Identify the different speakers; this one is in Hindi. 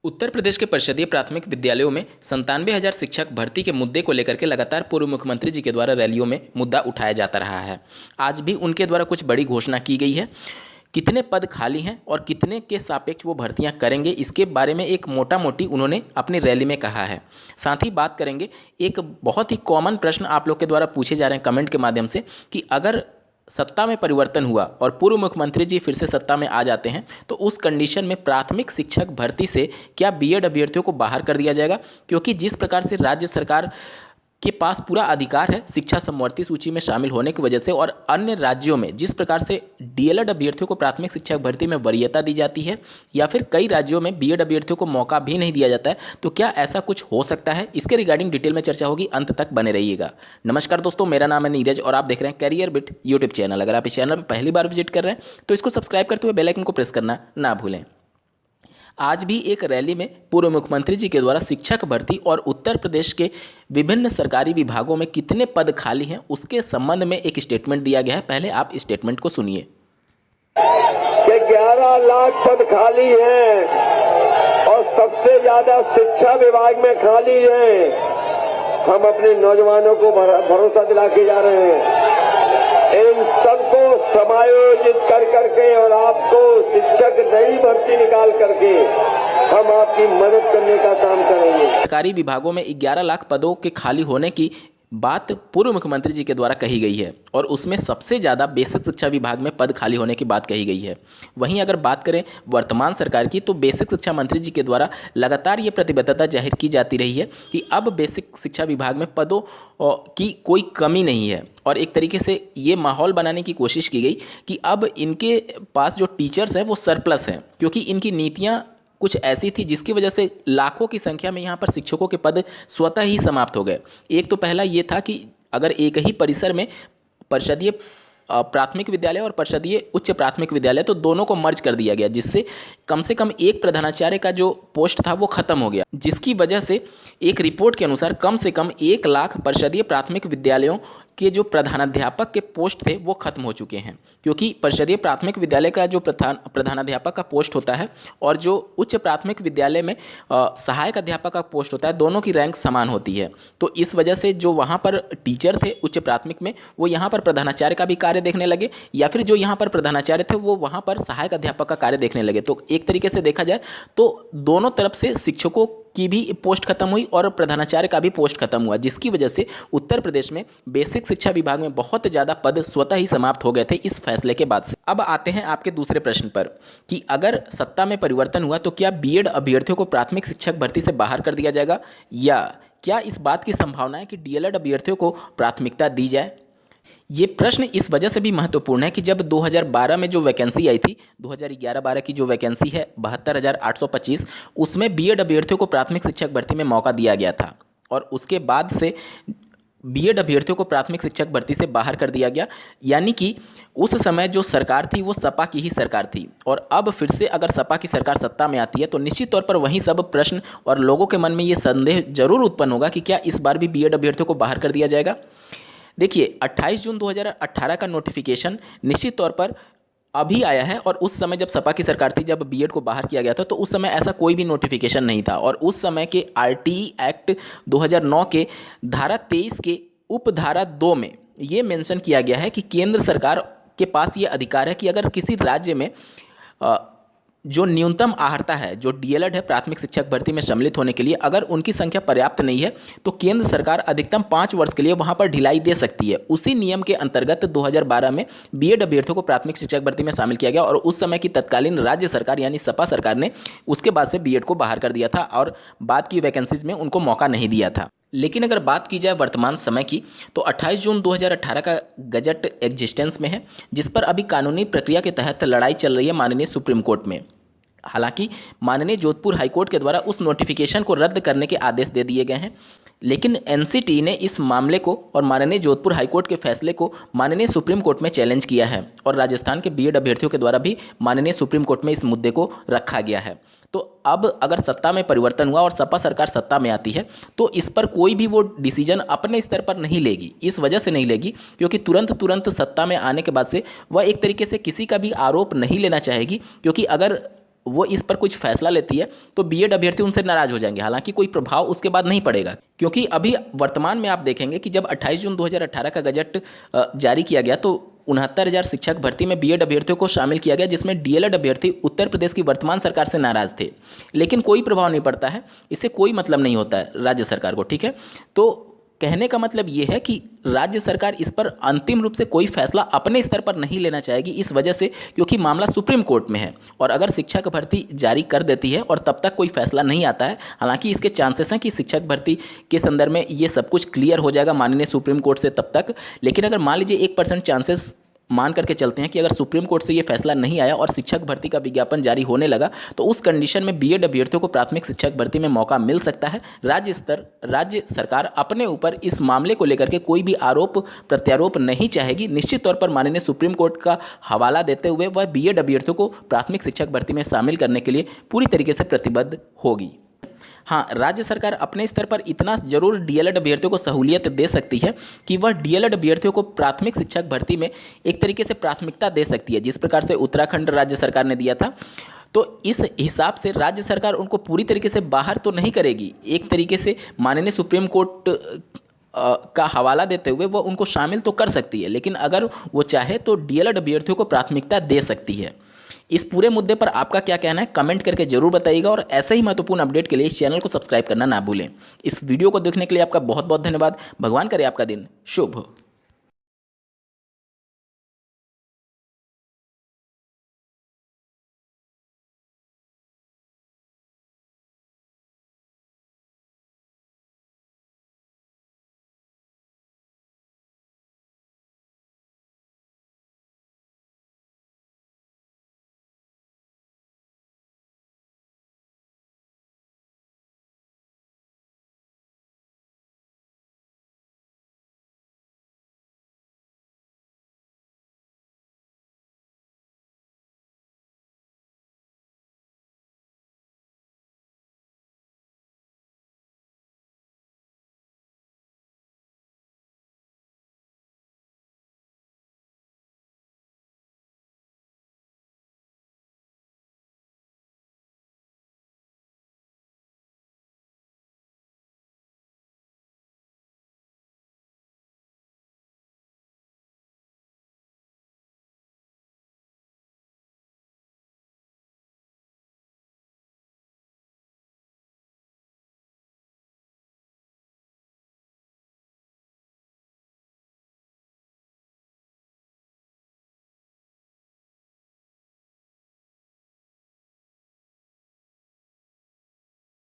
Speaker 1: उत्तर प्रदेश के परिषदीय प्राथमिक विद्यालयों में 97,000 शिक्षक भर्ती के मुद्दे को लेकर के लगातार पूर्व मुख्यमंत्री जी के द्वारा रैलियों में मुद्दा उठाया जाता रहा है। आज भी उनके द्वारा कुछ बड़ी घोषणा की गई है। कितने पद खाली हैं और कितने के सापेक्ष वो भर्तियां करेंगे, इसके बारे में एक मोटा मोटी उन्होंने अपनी रैली में कहा है। साथ ही बात करेंगे एक बहुत ही कॉमन प्रश्न आप लोग के द्वारा पूछे जा रहे हैं कमेंट के माध्यम से कि अगर सत्ता में परिवर्तन हुआ और पूर्व मुख्यमंत्री जी फिर से सत्ता में आ जाते हैं तो उस कंडीशन में प्राथमिक शिक्षक भर्ती से क्या बीएड अभ्यर्थियों को बाहर कर दिया जाएगा, क्योंकि जिस प्रकार से राज्य सरकार के पास पूरा अधिकार है शिक्षा समवर्ती सूची में शामिल होने की वजह से, और अन्य राज्यों में जिस प्रकार से डीएलएड अभ्यर्थियों को प्राथमिक शिक्षक भर्ती में वरीयता दी जाती है या फिर कई राज्यों में बीएड अभ्यर्थियों को मौका भी नहीं दिया जाता है, तो क्या ऐसा कुछ हो सकता है? इसके रिगार्डिंग डिटेल में चर्चा होगी, अंत तक बने रहिएगा। नमस्कार दोस्तों, मेरा नाम है नीरज और आप देख रहे हैं कैरियर बिट यूट्यूब चैनल। अगर आप इस चैनल पर पहली बार विजिट कर रहे हैं तो इसको सब्सक्राइब करते हुए बेल आइकन को प्रेस करना ना भूलें। आज भी एक रैली में पूर्व मुख्यमंत्री जी के द्वारा शिक्षक भर्ती और उत्तर प्रदेश के विभिन्न सरकारी विभागों में कितने पद खाली हैं उसके संबंध में एक स्टेटमेंट दिया गया है। पहले आप स्टेटमेंट को सुनिए।
Speaker 2: कि 11 लाख पद खाली हैं और सबसे ज्यादा शिक्षा विभाग में खाली हैं। हम अपने नौजवानों को भरोसा दिला के जा रहे हैं, इन सबको समायोजित कर करके और आपको शिक्षक नई भर्ती निकाल करके हम आपकी मदद करने का काम करेंगे।
Speaker 1: सरकारी विभागों में 11 लाख पदों के खाली होने की बात पूर्व मुख्यमंत्री जी के द्वारा कही गई है और उसमें सबसे ज़्यादा बेसिक शिक्षा विभाग में पद खाली होने की बात कही गई है। वहीं अगर बात करें वर्तमान सरकार की तो बेसिक शिक्षा मंत्री जी के द्वारा लगातार ये प्रतिबद्धता जाहिर की जाती रही है कि अब बेसिक शिक्षा विभाग में पदों की कोई कमी नहीं है, और एक तरीके से ये माहौल बनाने की कोशिश की गई कि अब इनके पास जो टीचर्स हैं वो सरप्लस हैं, क्योंकि इनकी नीतियाँ कुछ ऐसी थी जिसकी वजह से लाखों की संख्या में यहाँ पर शिक्षकों के पद स्वतः ही समाप्त हो गए। एक तो पहला ये था कि अगर एक ही परिसर में परिषदीय प्राथमिक विद्यालय और परिषदीय उच्च प्राथमिक विद्यालय तो दोनों को मर्ज कर दिया गया, जिससे कम से कम एक प्रधानाचार्य का जो पोस्ट था वो खत्म हो गया, जिसकी वजह से एक रिपोर्ट के अनुसार कम से कम 1 लाख परिषदीय प्राथमिक विद्यालयों के जो प्रधानाध्यापक के पोस्ट थे वो खत्म हो चुके हैं। क्योंकि परिषदीय प्राथमिक विद्यालय का जो प्रधानाध्यापक का पोस्ट होता है और जो उच्च प्राथमिक विद्यालय में सहायक अध्यापक का पोस्ट होता है, दोनों की रैंक समान होती है। तो इस वजह से जो वहाँ पर टीचर थे उच्च प्राथमिक में वो यहाँ पर प्रधानाचार्य का भी कार्य देखने लगे, या फिर जो यहाँ पर प्रधानाचार्य थे वो वहाँ पर सहायक अध्यापक का कार्य देखने लगे। तो एक तरीके से देखा जाए तो दोनों तरफ से शिक्षकों की भी पोस्ट खत्म हुई और प्रधानाचार्य का भी पोस्ट खत्म हुआ, जिसकी वजह से उत्तर प्रदेश में बेसिक शिक्षा विभाग में बहुत ज़्यादा पद स्वतः ही समाप्त हो गए थे इस फैसले के बाद से। अब आते हैं आपके दूसरे प्रश्न पर कि अगर सत्ता में परिवर्तन हुआ तो क्या बीएड अभ्यर्थियों को प्राथमिक शिक्षक भर्ती से बाहर कर दिया जाएगा, या क्या इस बात की संभावना है कि डीएलएड अभ्यर्थियों को प्राथमिकता दी जाए? ये प्रश्न इस वजह से भी महत्वपूर्ण है कि जब 2012 में जो वैकेंसी आई थी, 2011-12 की जो वैकेंसी है 72,825, उसमें बीएड अभ्यर्थियों को प्राथमिक शिक्षक भर्ती में मौका दिया गया था और उसके बाद से बीएड अभ्यर्थियों को प्राथमिक शिक्षक भर्ती से बाहर कर दिया गया। यानी कि उस समय जो सरकार थी वो सपा की ही सरकार थी, और अब फिर से अगर सपा की सरकार सत्ता में आती है तो निश्चित तौर पर वही सब प्रश्न और लोगों के मन में ये संदेह जरूर उत्पन्न होगा कि क्या इस बार भी बीएड अभ्यर्थियों को बाहर कर दिया जाएगा। देखिए 28 जून 2018 का नोटिफिकेशन निश्चित तौर पर अभी आया है, और उस समय जब सपा की सरकार थी, जब बीएड को बाहर किया गया था, तो उस समय ऐसा कोई भी नोटिफिकेशन नहीं था। और उस समय के आरटीई एक्ट 2009 के धारा 23 के उपधारा 2 में ये मेंशन किया गया है कि केंद्र सरकार के पास ये अधिकार है कि अगर किसी राज्य में जो न्यूनतम अर्हता है, जो डीएलएड है प्राथमिक शिक्षक भर्ती में सम्मिलित होने के लिए, अगर उनकी संख्या पर्याप्त नहीं है तो केंद्र सरकार अधिकतम 5 वर्ष के लिए वहां पर ढिलाई दे सकती है। उसी नियम के अंतर्गत 2012 में बीएड अभ्यर्थियों को प्राथमिक शिक्षक भर्ती में शामिल किया गया, और उस समय की तत्कालीन राज्य सरकार यानी सपा सरकार ने उसके बाद से बीएड को बाहर कर दिया था और बाद की वैकेंसीज में उनको मौका नहीं दिया था। लेकिन अगर बात की जाए वर्तमान समय की तो 28 जून 2018 का गजट एग्जिस्टेंस में है, जिस पर अभी कानूनी प्रक्रिया के तहत लड़ाई चल रही है माननीय सुप्रीम कोर्ट में। हालांकि माननीय जोधपुर हाईकोर्ट के द्वारा उस नोटिफिकेशन को रद्द करने के आदेश दे दिए गए हैं, लेकिन एनसीटी ने इस मामले को और माननीय जोधपुर हाईकोर्ट के फैसले को माननीय सुप्रीम कोर्ट में चैलेंज किया है, और राजस्थान के बीएड अभ्यर्थियों के द्वारा भी माननीय सुप्रीम कोर्ट में इस मुद्दे को रखा गया है। तो अब अगर सत्ता में परिवर्तन हुआ और सपा सरकार सत्ता में आती है तो इस पर कोई भी वो डिसीजन अपने स्तर पर नहीं लेगी। इस वजह से नहीं लेगी क्योंकि तुरंत सत्ता में आने के बाद से वह एक तरीके से किसी का भी आरोप नहीं लेना चाहेगी, क्योंकि अगर वो इस पर कुछ फैसला लेती है तो बीएड अभ्यर्थी उनसे नाराज हो जाएंगे। हालांकि कोई प्रभाव उसके बाद नहीं पड़ेगा, क्योंकि अभी वर्तमान में आप देखेंगे कि जब 28 जून 2018 का गजट जारी किया गया तो 69,000 शिक्षक भर्ती में बीएड अभ्यर्थियों को शामिल किया गया, जिसमें डीएलएड अभ्यर्थी उत्तर प्रदेश की वर्तमान सरकार से नाराज थे, लेकिन कोई प्रभाव नहीं पड़ता है, इससे कोई मतलब नहीं होता है राज्य सरकार को। ठीक है, तो कहने का मतलब ये है कि राज्य सरकार इस पर अंतिम रूप से कोई फैसला अपने स्तर पर नहीं लेना चाहेगी, इस वजह से क्योंकि मामला सुप्रीम कोर्ट में है। और अगर शिक्षक भर्ती जारी कर देती है और तब तक कोई फैसला नहीं आता है, हालांकि इसके चांसेस हैं कि शिक्षक भर्ती के संदर्भ में ये सब कुछ क्लियर हो जाएगा माननीय सुप्रीम कोर्ट से तब तक, लेकिन अगर मान लीजिए 1% चांसेस मान करके चलते हैं कि अगर सुप्रीम कोर्ट से ये फैसला नहीं आया और शिक्षक भर्ती का विज्ञापन जारी होने लगा, तो उस कंडीशन में बीएड अभ्यर्थियों को प्राथमिक शिक्षक भर्ती में मौका मिल सकता है। राज्य सरकार अपने ऊपर इस मामले को लेकर के कोई भी आरोप प्रत्यारोप नहीं चाहेगी। निश्चित तौर पर माननीय सुप्रीम कोर्ट का हवाला देते हुए वह बीएड अभ्यर्थियों को प्राथमिक शिक्षक भर्ती में शामिल करने के लिए पूरी तरीके से प्रतिबद्ध होगी। हाँ, राज्य सरकार अपने स्तर पर इतना जरूर डीएलएड अभ्यर्थियों को सहूलियत दे सकती है कि वह डीएलएड अभ्यर्थियों को प्राथमिक शिक्षक भर्ती में एक तरीके से प्राथमिकता दे सकती है, जिस प्रकार से उत्तराखंड राज्य सरकार ने दिया था। तो इस हिसाब से राज्य सरकार उनको पूरी तरीके से बाहर तो नहीं करेगी, एक तरीके से माननीय सुप्रीम कोर्ट का हवाला देते हुए वो उनको शामिल तो कर सकती है, लेकिन अगर वो चाहे तो डीएलएड अभ्यर्थियों को प्राथमिकता दे सकती है। इस पूरे मुद्दे पर आपका क्या कहना है कमेंट करके जरूर बताइएगा, और ऐसे ही महत्वपूर्ण अपडेट के लिए इस चैनल को सब्सक्राइब करना ना भूलें। इस वीडियो को देखने के लिए आपका बहुत बहुत धन्यवाद। भगवान करे आपका दिन शुभ हो।